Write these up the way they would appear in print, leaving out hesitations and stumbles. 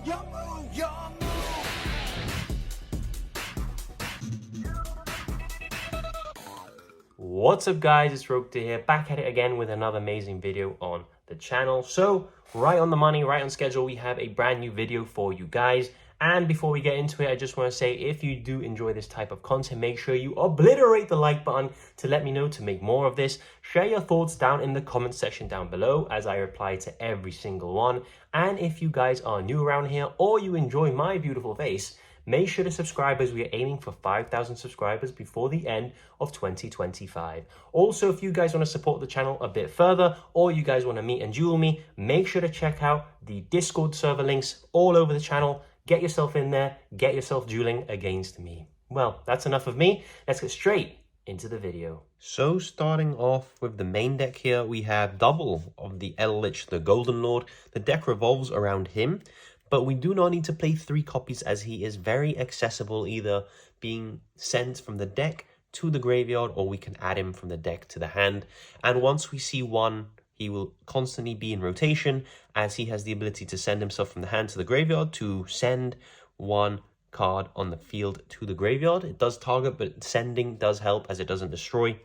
Your move, your move. What's up guys, it's Rogue here, back at it again with another amazing video on the channel. So, right on the money, right on schedule, we have a brand new video for you guys. And before we get into it, I just want to say, if you do enjoy this type of content, make sure you obliterate the like button to let me know to make more of this. Share your thoughts down in the comment section down below as I reply to every single one. And if you guys are new around here or you enjoy my beautiful face, make sure to subscribe as we are aiming for 5,000 subscribers before the end of 2025. Also, if you guys want to support the channel a bit further or you guys want to meet and duel me, make sure to check out the Discord server links all over the channel. Get yourself in there, get yourself dueling against me. Well, that's enough of me. Let's get straight into the video. So starting off with the main deck here, we have double of the Eldlich, the Golden Lord. The deck revolves around him, but we do not need to play 3 copies as he is very accessible, either being sent from the deck to the graveyard or we can add him from the deck to the hand. And once we see one, he will constantly be in rotation as he has the ability to send himself from the hand to the graveyard to send one card on the field to the graveyard. It does target, but sending does help as it doesn't destroy.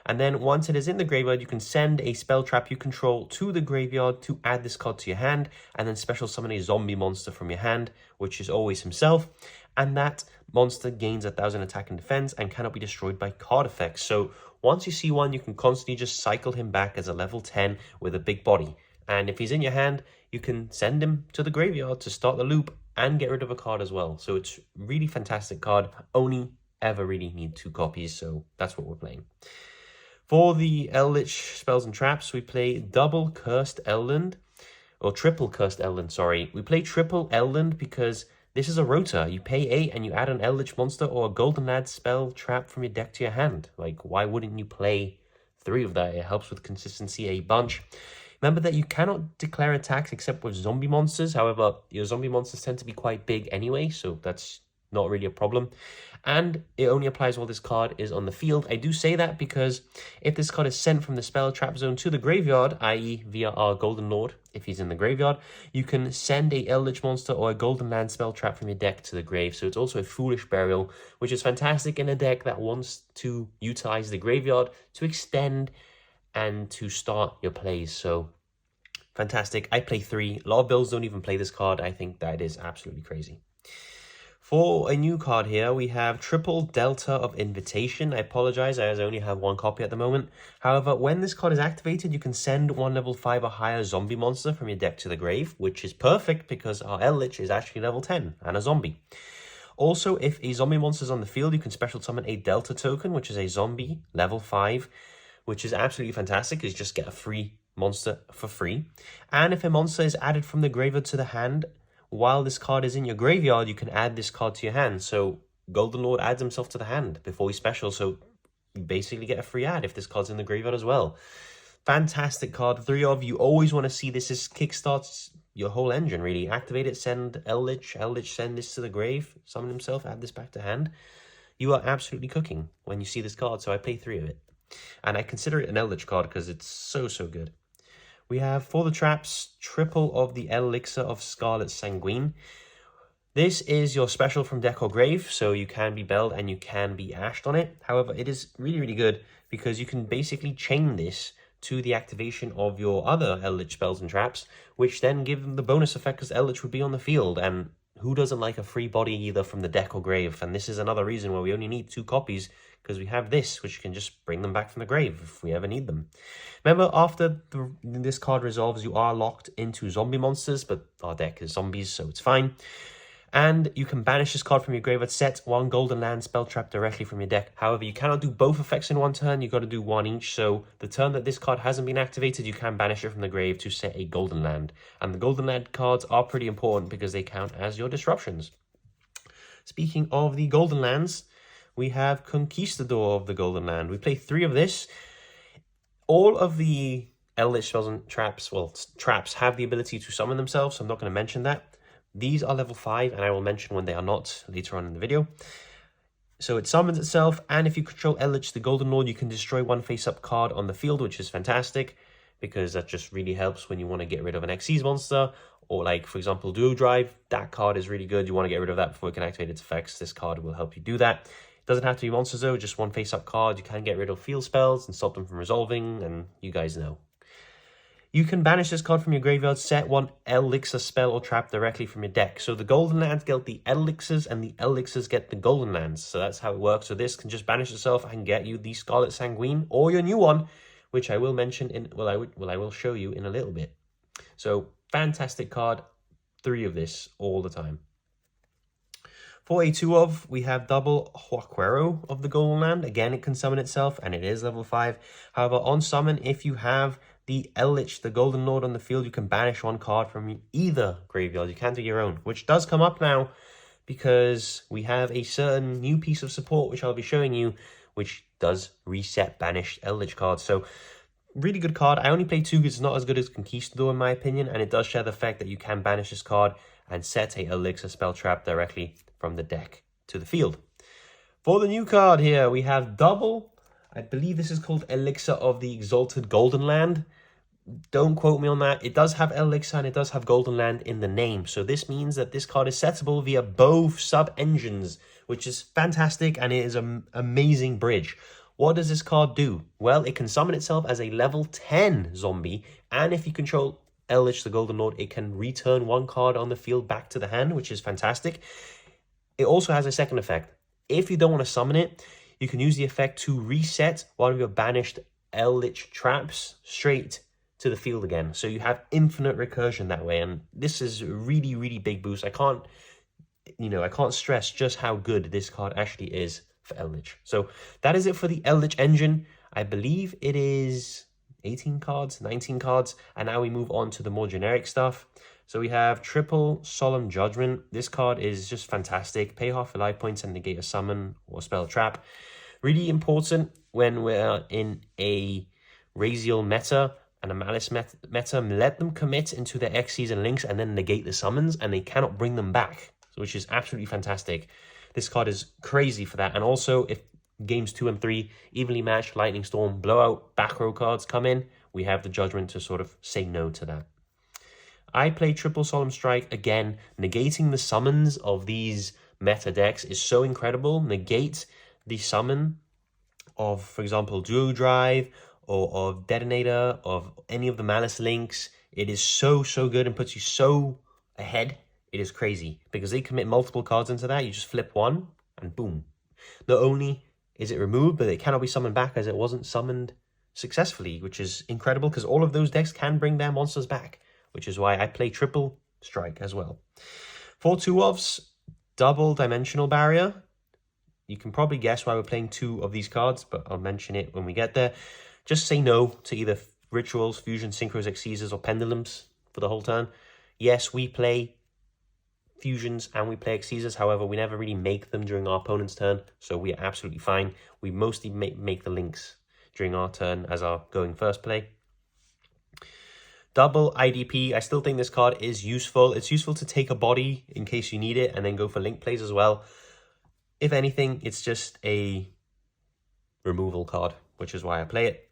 And then once it is in the graveyard, you can send a spell trap you control to the graveyard to add this card to your hand, and then special summon a zombie monster from your hand, which is always himself. And that monster gains 1,000 attack and defense and cannot be destroyed by card effects. So once you see one, you can constantly just cycle him back as a level 10 with a big body. And if he's in your hand, you can send him to the graveyard to start the loop and get rid of a card as well. So it's really fantastic card. Only ever really need 2 copies, so that's what we're playing. For the Eldlich spells and traps, we play double Cursed Eldland, or triple Cursed Eldland, sorry. We play triple Eldland because this is a rota. You pay 8 and you add an Eldlich monster or a Golden Lad spell trap from your deck to your hand. Like, why wouldn't you play 3 of that? It helps with consistency a bunch. Remember that you cannot declare attacks except with zombie monsters. However, your zombie monsters tend to be quite big anyway, so that's not really a problem. And it only applies while this card is on the field. I do say that because if this card is sent from the spell trap zone to the graveyard, i.e. via our Golden Lord, if he's in the graveyard, you can send a Eldlich monster or a Golden Land spell trap from your deck to the grave. So it's also a Foolish Burial, which is fantastic in a deck that wants to utilize the graveyard to extend and to start your plays. So fantastic. I play 3. A lot of builds don't even play this card. I think that is absolutely crazy. For a new card here, we have Triple Delta of Invitation. I apologize, I only have 1 copy at the moment. However, when this card is activated, you can send 1 level 5 or higher zombie monster from your deck to the grave, which is perfect because our Eldlich is actually level 10 and a zombie. Also, if a zombie monster is on the field, you can special summon a Delta token, which is a zombie, level 5, which is absolutely fantastic. You just get a free monster for free. And if a monster is added from the graveyard to the hand, while this card is in your graveyard, you can add this card to your hand. So Golden Lord adds himself to the hand before he special. So you basically get a free add if this card's in the graveyard as well. Fantastic card. 3 of you always want to see this. This kickstarts your whole engine, really. Activate it, send Eldlich. Eldlich send this to the grave, summon himself, add this back to hand. You are absolutely cooking when you see this card. So I play 3 of it. And I consider it an Eldlich card because it's so good. We have, for the traps, triple of the Elixir of Scarlet Sanguine. This is your special from deck or grave, so you can be belled and you can be ashed on it. However, it is really good because you can basically chain this to the activation of your other Eldlich spells and traps, which then give them the bonus effect because Eldlich would be on the field. And who doesn't like a free body either from the deck or grave? And this is another reason why we only need 2 copies, because we have this, which can just bring them back from the grave if we ever need them. Remember, after this card resolves, you are locked into zombie monsters, but our deck is zombies, so it's fine. And you can banish this card from your graveyard, set 1 Golden Land spell trap directly from your deck. However, you cannot do both effects in 1 turn. You've got to do 1 each. So the turn that this card hasn't been activated, you can banish it from the grave to set a Golden Land. And the Golden Land cards are pretty important because they count as your disruptions. Speaking of the Golden Lands, we have Conquistador of the Golden Land. We play 3 of this. All of the Eldlich spells and traps, well, traps have the ability to summon themselves, so I'm not going to mention that. These are level 5, and I will mention when they are not later on in the video. So it summons itself, and if you control Eldlich, the Golden Lord, you can destroy 1 face-up card on the field, which is fantastic, because that just really helps when you want to get rid of an Xyz monster, or like, for example, Duo Drive, that card is really good. You want to get rid of that before it can activate its effects. This card will help you do that. It doesn't have to be monsters though, just one face-up card. You can get rid of field spells and stop them from resolving, and you guys know. You can banish this card from your graveyard, set one Elixir spell or trap directly from your deck. So the Golden Lands get the Elixirs, and the Elixirs get the Golden Lands. So that's how it works. So this can just banish itself and get you the Scarlet Sanguine, or your new one, which I will mention in, I will show you in a little bit. So fantastic card, 3 of this all the time. For a 2 of, we have double Huaquero of the Golden Land. Again, it can summon itself, and it is level 5. However, on summon, if you have the Eldlich, the Golden Lord on the field, you can banish one card from either graveyard. You can do your own, which does come up now because we have a certain new piece of support, which I'll be showing you, which does reset banished Eldlich cards. So really good card. I only play 2 because it's not as good as Conquistador in my opinion, and it does share the fact that you can banish this card and set a Elixir spell trap directly from the deck to the field. For the new card here, we have double, I believe this is called Elixir of the Exalted Golden Land. Don't quote me on that. It does have Elixir and it does have Golden Land in the name. So this means that this card is settable via both sub-engines, which is fantastic, and it is an amazing bridge. What does this card do? Well, it can summon itself as a level 10 zombie, and if you control Eldlich, the Golden Lord, it can return one card on the field back to the hand, which is fantastic. It also has a second effect. If you don't want to summon it, you can use the effect to reset one of your banished Eldlich traps straight to the field again. So you have infinite recursion that way, and this is a really, really big boost. I can't stress just how good this card actually is for Eldlich. So that is it for the Eldlich engine. I believe it is 18 cards, 19 cards, and now we move on to the more generic stuff. So we have triple Solemn Judgment. This card is just fantastic. Pay half your life points and negate a summon or spell trap. Really important when we're in a Raziel meta and a Malice meta. Let them commit into their Xyz and Links and then negate the summons, and they cannot bring them back, which is absolutely fantastic. This card is crazy for that. And also, if games 2 and 3, evenly matched, Lightning Storm, Blowout, back row cards come in, we have the Judgment to sort of say no to that. I play triple Solemn Strike. Again, negating the summons of these meta decks is so incredible. Negate the summon of, for example, Duo Drive, or of Detonator, of any of the Malice links. It is so, so good and puts you so ahead. It is crazy because they commit multiple cards into that. You just flip one and boom. Not only is it removed, but it cannot be summoned back as it wasn't summoned successfully, which is incredible because all of those decks can bring their monsters back, which is why I play triple strike as well. For 2-ofs, double Dimensional Barrier. You can probably guess why we're playing 2 of these cards, but I'll mention it when we get there. Just say no to either Rituals, Fusion, Synchros, Xyzes, or Pendulums for the whole turn. Yes, we play Fusions and we play Xyzes, however, we never really make them during our opponent's turn, so we are absolutely fine. We mostly make the links during our turn as our going first play. Double IDP. I still think this card is useful. It's useful to take a body in case you need it and then go for link plays as well. If anything, it's just a removal card, which is why I play it.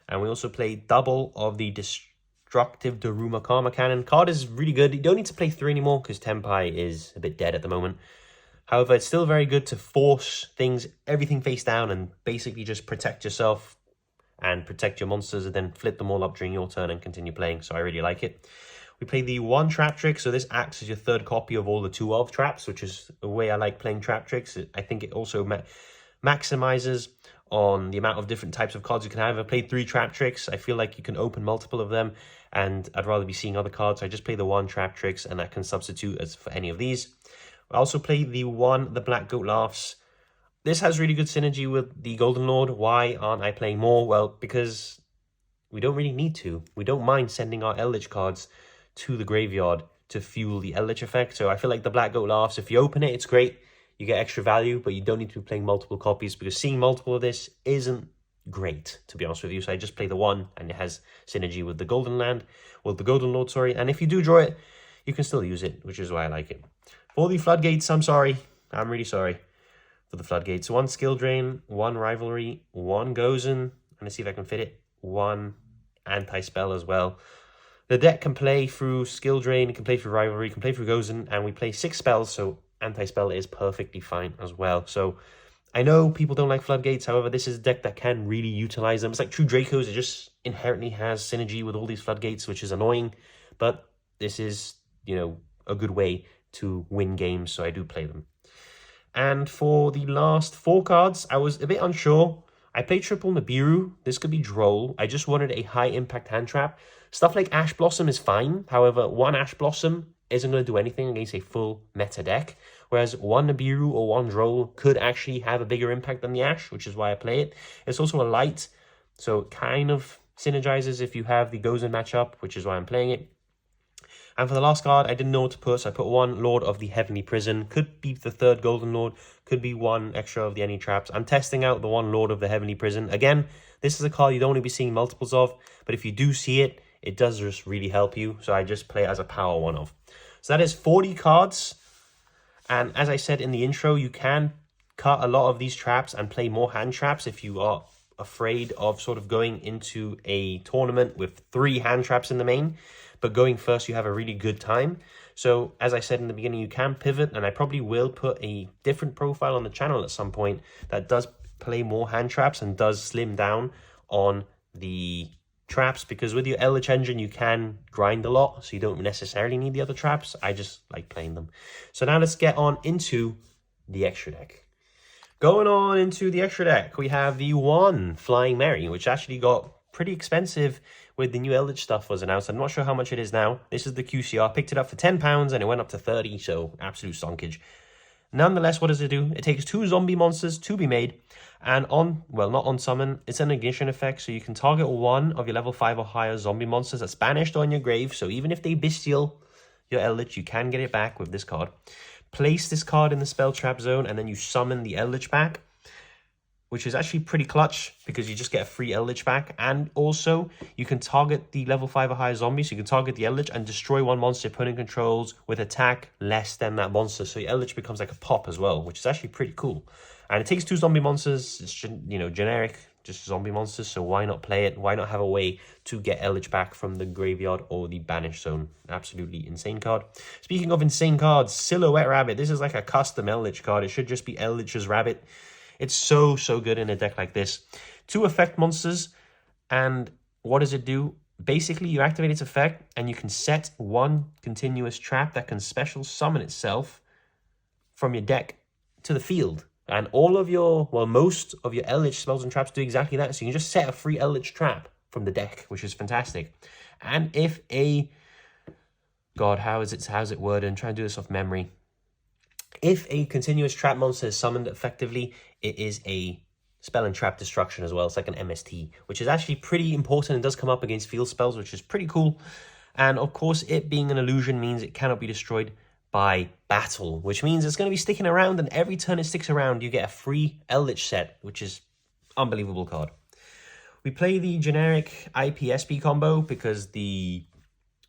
And we also play double of the Destructive Daruma Karma Cannon. Card is really good. You don't need to play 3 anymore because Tenpai is a bit dead at the moment. However, it's still very good to force everything face down and basically just protect yourself and protect your monsters and then flip them all up during your turn and continue playing. So I really like it. We play the 1 Trap Trick. So this acts as your 3rd copy of all the 2 of traps, which is the way I like playing Trap Tricks. I think it also maximizes on the amount of different types of cards you can have. I played 3 Trap Tricks. I feel like you can open multiple of them, and I'd rather be seeing other cards. So I just play the 1 Trap Tricks, and I can substitute as for any of these. I also play the Black Goat Laughs. This has really good synergy with the Golden Lord. Why aren't I playing more? Well, because we don't really need to. We don't mind sending our Eldlich cards to the graveyard to fuel the Eldlich effect. So I feel like the Black Goat Laughs, if you open it, it's great. You get extra value, but you don't need to be playing multiple copies because seeing multiple of this isn't great, to be honest with you. So I just play the 1, and it has synergy with the Golden Lord, sorry. And if you do draw it, you can still use it, which is why I like it. For the Floodgates, I'm really sorry for the Floodgates. 1 Skill Drain, 1 Rivalry, 1 Gozen, and let's see if I can fit it, 1 Anti-Spell as well. The deck can play through Skill Drain, it can play through Rivalry, it can play through Gozen, and we play 6 spells, so Anti-Spell is perfectly fine as well. So I know people don't like Floodgates, however, this is a deck that can really utilize them. It's like True Dracos, it just inherently has synergy with all these Floodgates, which is annoying, but this is, you know, a good way to win games, so I do play them. And for the last 4 cards, I was a bit unsure. I played triple Nibiru. This could be Droll. I just wanted a high impact hand trap. Stuff like Ash Blossom is fine. However, 1 Ash Blossom isn't going to do anything against a full meta deck. Whereas 1 Nibiru or 1 Droll could actually have a bigger impact than the Ash, which is why I play it. It's also a light, so it kind of synergizes if you have the Gozen matchup, which is why I'm playing it. And for the last card, I didn't know what to put, so I put 1 Lord of the Heavenly Prison. Could be the 3rd Golden Lord, could be 1 extra of the Any Traps. I'm testing out the 1 Lord of the Heavenly Prison. Again, this is a card you don't want to be seeing multiples of, but if you do see it, it does just really help you, so I just play it as a power 1 of. So that is 40 cards, and as I said in the intro, you can cut a lot of these traps and play more hand traps if you are afraid of sort of going into a tournament with 3 hand traps in the main. But going first, you have a really good time. So as I said in the beginning, you can pivot, and I probably will put a different profile on the channel at some point that does play more hand traps and does slim down on the traps, because with your Eldlich engine, you can grind a lot, so you don't necessarily need the other traps. I just like playing them. So now let's get on into the extra deck. Going on into the extra deck, we have the 1 Flying Mary, which actually got pretty expensive with the new Eldlich stuff was announced. I'm not sure how much it is now. This is the QCR. Picked it up for £10 and it went up to 30, so absolute stonkage. Nonetheless, what does it do? It takes 2 zombie monsters to be made, and on, well, not on summon, it's an ignition effect, so you can target 1 of your level 5 or higher zombie monsters that's banished on your grave, so even if they bestial your Eldlich, you can get it back with this card. Place this card in the spell trap zone, and then you summon the Eldlich back, which is actually pretty clutch because you just get a free Eldlich back. And also, you can target the level 5 or higher zombie, so you can target the Eldlich and destroy 1 monster your opponent controls with attack less than that monster. So your Eldlich becomes like a pop as well, which is actually pretty cool. And it takes 2 zombie monsters. It's, you know, generic, just zombie monsters, so why not play it? Why not have a way to get Eldlich back from the graveyard or the banish zone? Absolutely insane card. Speaking of insane cards, Silhouette Rabbit. This is like a custom Eldlich card. It should just be Eldlich's Rabbit. It's so good in a deck like this. 2 effect monsters, and what does it do? Basically, you activate its effect, and you can set 1 continuous trap that can special summon itself from your deck to the field. And all of your, well, most of your Eldlich spells and traps do exactly that. So you can just set a free Eldlich trap from the deck, which is fantastic. And if a, God, how's it worded? I'm trying to do this off memory. If a continuous trap monster is summoned effectively, it is a spell and trap destruction as well. It's like an MST, which is actually pretty important and does come up against field spells, which is pretty cool. And of course, it being an illusion means it cannot be destroyed by battle, which means it's going to be sticking around, and every turn it sticks around, you get a free Eldlich set, which is unbelievable card. We play the generic IP-SP combo because the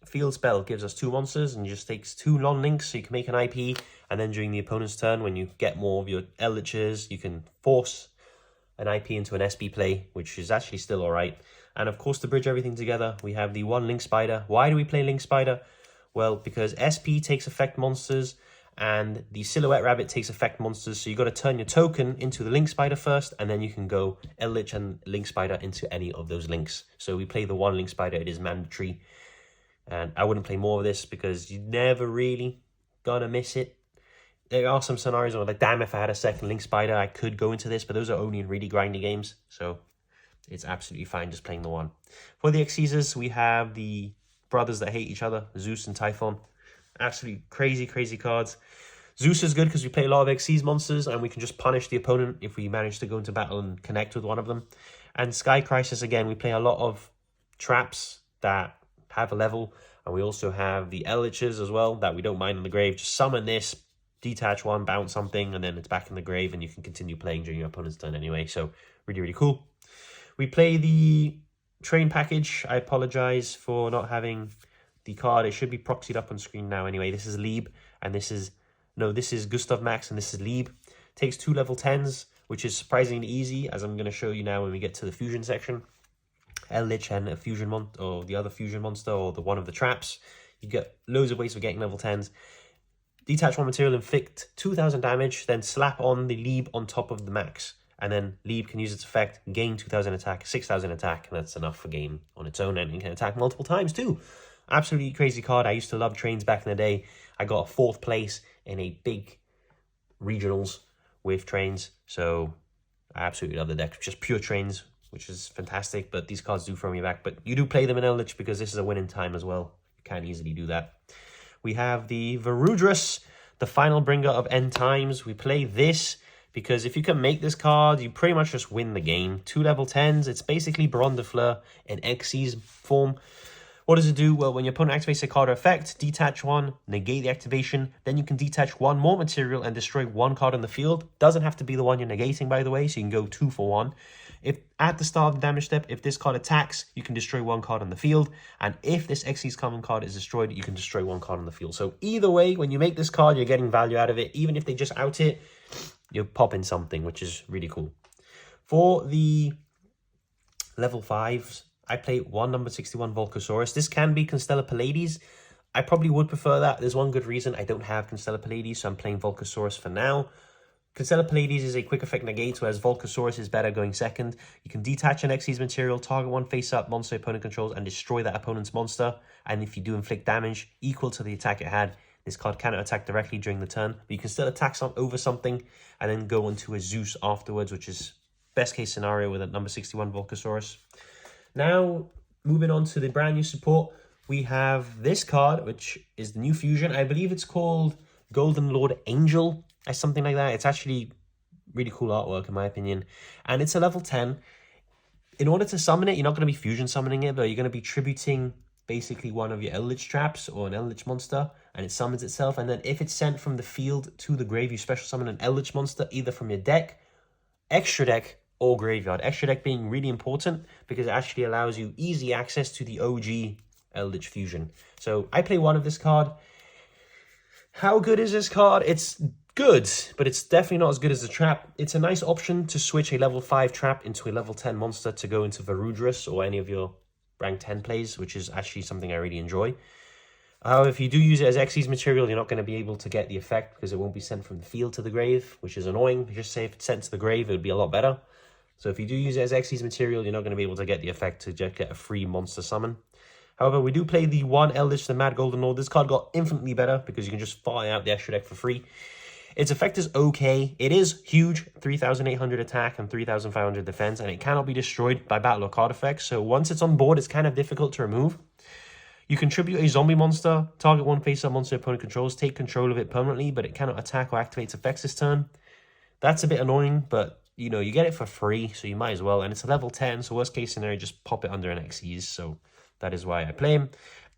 field spell gives us 2 monsters and just takes 2 non-links, so you can make an IP, and then during the opponent's turn, when you get more of your Eldliches, you can force an IP into an SP play, which is actually still alright. And of course, to bridge everything together, we have the 1 Link Spider. Why do we play Link Spider? Well, because SP takes effect monsters, and the Silhouette Rabbit takes effect monsters, so you got to turn your token into the Link Spider first, and then you can go Eldlich and Link Spider into any of those links. So we play the 1 Link Spider, it is mandatory. And I wouldn't play more of this because you're never really gonna miss it. There are some scenarios where, like, damn, if I had a second Link Spider, I could go into this, but those are only in really grindy games, so it's absolutely fine just playing the 1. For the Xyzes, we have the brothers that hate each other, Zeus and Typhon. Absolutely crazy cards. Zeus is good because we play a lot of Xyz monsters, and we can just punish the opponent if we manage to go into battle and connect with one of them. And Sky Crisis, again, we play a lot of traps that have a level, and we also have the Eldliches as well that we don't mind in the grave. Just summon this, detach 1, bounce something, and then it's back in the grave, and you can continue playing during your opponent's turn anyway. So really cool. We play the train package. I apologize for not having the card. It should be proxied up on screen now anyway. This is Lieb, and this is Gustav Max, and this is Lieb. Takes 2 level 10s, which is surprisingly easy, as I'm going to show you now when we get to the fusion section. Eldlich and a fusion monster, or the other fusion monster, or the one of the traps. You get loads of ways for getting level 10s. Detach one material, inflict 2,000 damage, then slap on the Lieb on top of the max. And then Lieb can use its effect, gain 2,000 attack, 6,000 attack, and that's enough for game on its own, and it can attack multiple times too. Absolutely crazy card. I used to love trains back in the day. I got a 4th place in a big regionals with trains, so I absolutely love the deck. Just pure trains, which is fantastic, but these cards do throw me back. But you do play them in Eldlich because this is a winning time as well. You can't easily do that. We have the Varudras, the final bringer of end times. We play this because if you can make this card, you pretty much just win the game. 2 level 10s. It's basically Baron de Fleur in Xyz form. What does it do? Well, when your opponent activates a card or effect, detach one, negate the activation, then you can detach one more material and destroy one card on the field. Doesn't have to be the one you're negating, by the way, so you can go 2 for 1. If at the start of the damage step, if this card attacks, you can destroy one card on the field. And if this Xyz common card is destroyed, you can destroy one card on the field. So either way, when you make this card, you're getting value out of it. Even if they just out it, you're popping something, which is really cool. For the level 5s, I play one number 61 Volcasaurus. This can be Constellar Pallades. I probably would prefer that. There's one good reason. I don't have Constellar Pallades, so I'm playing Volcasaurus for now. Constellar Pallades is a quick effect negate, whereas Volcasaurus is better going second. You can detach an Xyz material, target one face-up monster opponent controls, and destroy that opponent's monster. And if you do inflict damage equal to the attack it had, this card cannot attack directly during the turn, but you can still attack over something and then go into a Zeus afterwards, which is best case scenario with a number 61 Volcasaurus. Now, moving on to the brand new support, we have this card, which is the new fusion. I believe it's called Golden Lord Angel, or something like that. It's actually really cool artwork, in my opinion. And it's a level 10. In order to summon it, you're not going to be fusion summoning it, but you're going to be tributing basically one of your Eldlich traps or an Eldlich monster, and it summons itself. And then if it's sent from the field to the grave, you special summon an Eldlich monster, either from your deck, extra deck, or graveyard. Extra deck being really important because it actually allows you easy access to the OG Eldlich fusion. So I play one of this card. How good is this card? It's good, but it's definitely not as good as the trap. It's a nice option to switch a level 5 trap into a level 10 monster to go into Varudras or any of your rank 10 plays, which is actually something I really enjoy. However, if you do use it as Xyz material, you're not going to be able to get the effect because it won't be sent from the field to the grave, which is annoying. Just say if it's sent to the grave, it would be a lot better. So if you do use it as Xyz material, you're not going to be able to get the effect to just get a free monster summon. However, we do play the one Eldlich, the Mad Golden Lord. This card got infinitely better because you can just fire out the extra deck for free. Its effect is okay. It is huge, 3,800 attack and 3,500 defense, and it cannot be destroyed by battle or card effects. So once it's on board, it's kind of difficult to remove. You contribute a zombie monster, target one face-up monster opponent controls, take control of it permanently, but it cannot attack or activate its effects this turn. That's a bit annoying, but you know, you get it for free, so you might as well. And it's a level 10, so worst case scenario, just pop it under an Xyz. So that is why I play him.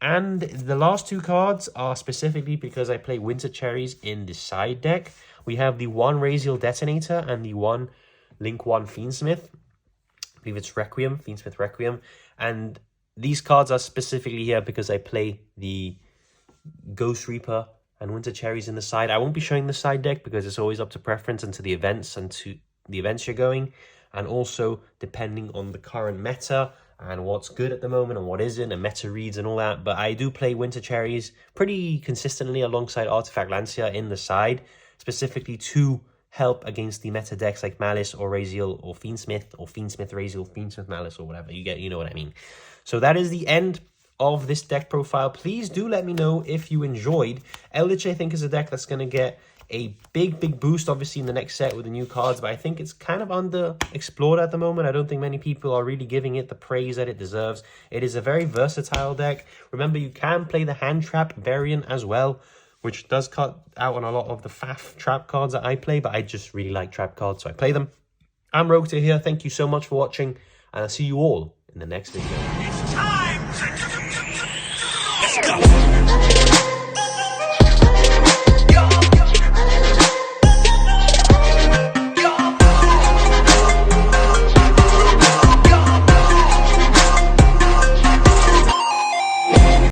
And the last 2 cards are specifically because I play Winter Cherries in the side deck. We have the one Raziel Detonator and the one Link 1 Fiendsmith. I believe it's Requiem, Fiendsmith Requiem. And these cards are specifically here because I play the Ghost Reaper and Winter Cherries in the side. I won't be showing the side deck because it's always up to preference and to the events and to the events you're going, and also depending on the current meta and what's good at the moment and what isn't, and meta reads and all that. But I do play Winter Cherries pretty consistently alongside Artifact Lancia in the side, specifically to help against the meta decks like Malice or Raziel or Fiendsmith Raziel, Fiendsmith Malice, or whatever. You know what I mean. So that is the end of this deck profile. Please do let me know if you enjoyed. Eldlich, I think, is a deck that's going to get a big boost, obviously, in the next set with the new cards, but I think it's kind of underexplored at the moment. I don't think many people are really giving it the praise that it deserves. It is a very versatile deck. Remember, you can play the hand trap variant as well, which does cut out on a lot of the faff trap cards that I play, but I just really like trap cards, so I play them. I'm Rogue here. Thank you so much for watching, and I'll see you all in the next video. It's time to